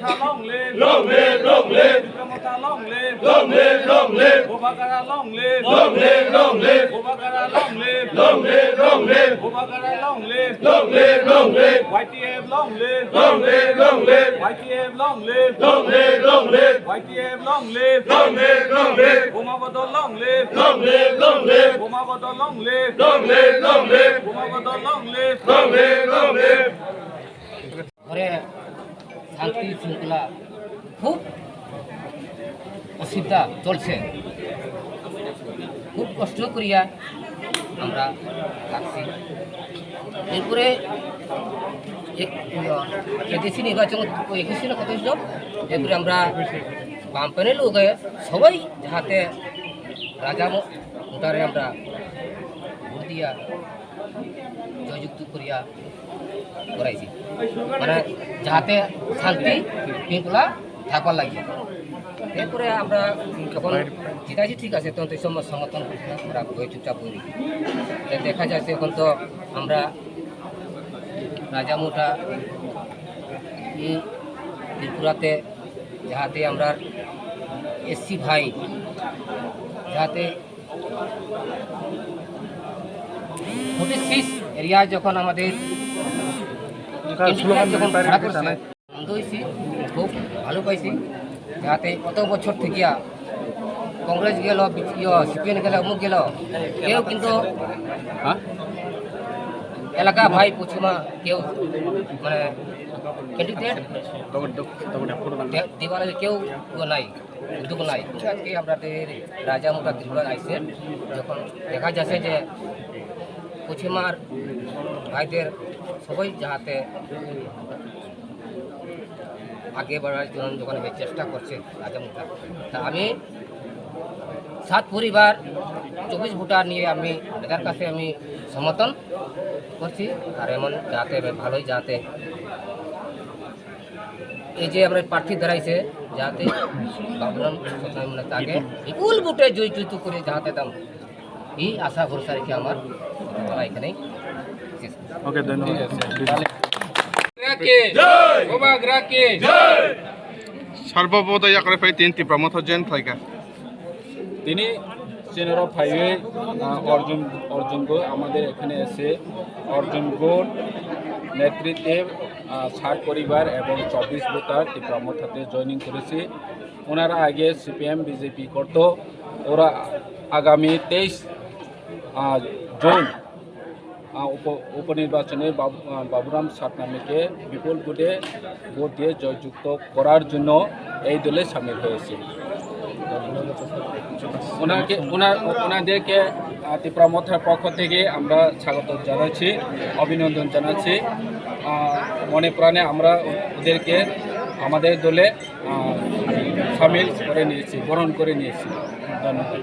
long live, long live, long live, Tirpramota long live, long live, long live, Bobagara long live, long live, long live, Bobagara long live, long live, long live, Bobagara long live, long live, long live, YTF long live, long live, long live, YTF long live, long live, long live, YTF long live, long live, long live, Bomabado long live, long live, long live, Bomabado long live, long live, long live, Bomabado long live, long live, long live. ঘরে শান্তি শৃঙ্খলা খুব অসুবিধা চলছে, খুব কষ্ট করিয়া আমরা থাকছি। এরপরে এদেশি নির্বাচন একুশে না কত ছিল, এরপরে আমরা বামপেনের লোক সবাই যাহাতে রাজা ভোটারে আমরা ভোট দিয়া জয়যুক্ত করিয়া করাইছি, মানে যাহাতে শান্তি শৃঙ্খলা থাকবার লাগে। এরপরে আমরা যখন জিতাইছি ঠিক আছে, তখন এই সময় সমর্থন করছি না, আমরা বই চুপচাপ করি। দেখা যাচ্ছে এখন তো আমরা রাজামুটা ত্রিপুরাতে যাহাতে আমরা এসসি ভাই যাহাতে 46 এরিয়া যখন আমাদের যখন ভাড়া করছে আনন্দ হয়েছি, খুব ভালো পাইছি। যাতে কত বছর থেকে কংগ্রেস গেল, সিপিএম গেল, অমুক গেল, কেউ কিন্তু এলাকা ভাই পশ্চিমা কেউ মানে ক্যান্ডিডেট দিবার কেউ নাই, উদ্যোগ নাই। আজকে আমাদের রাজামুটা ত্রিপুরা আইসে, যখন দেখা যাচ্ছে যে পশ্চিমার ভাইদের সবাই যাহাতে আগে বাড়ার জন্য যখন চেষ্টা করছে রাজামুটা, তা আমি 7 পরিবার 24 ভোটার নিয়ে আমি এদের কাছে আমি সমর্থন করছি। আর এমন যাতে ভালোই যাতে এই যে আমরা প্রার্থী দাঁড়াইছে যাতে বাবুরাম মানে তাকে বিপুল ভোটে জয়যুক্ত করে যাতে দাম এই আশা ভরসা রেখে আমার বলা এখানেই শেষ। ওকে, ধন্যবাদ। সর্বপ্রথম ইয়াকরে ফাই তিন তীব্রমত জেন ফাইকা তিনি চেনের ফাইভে অর্জুন আমাদের এখানে এসে অর্জুন গোর নেতৃত্বে 60 পরিবার এবং 24 ভোটার তীব্রমথাতে জয়েনিং করেছে। ওনারা আগে সিপিএম বিজেপি করত, ওরা আগামী 23 জুন উপনির্বাচনে বাবুরাম সাতনামীকে বিপুল ভোট দিয়ে জয়যুক্ত করার জন্য এই দলে সামিল হয়েছে। ওনাদেরকে তীব্রমথার পক্ষ থেকে আমরা স্বাগত জানাচ্ছি, অভিনন্দন জানাচ্ছি। মনে প্রাণে আমরা ওদেরকে আমাদের দলে সামিল করে নিয়েছি, বরণ করে নিয়েছি। ধন্যবাদ।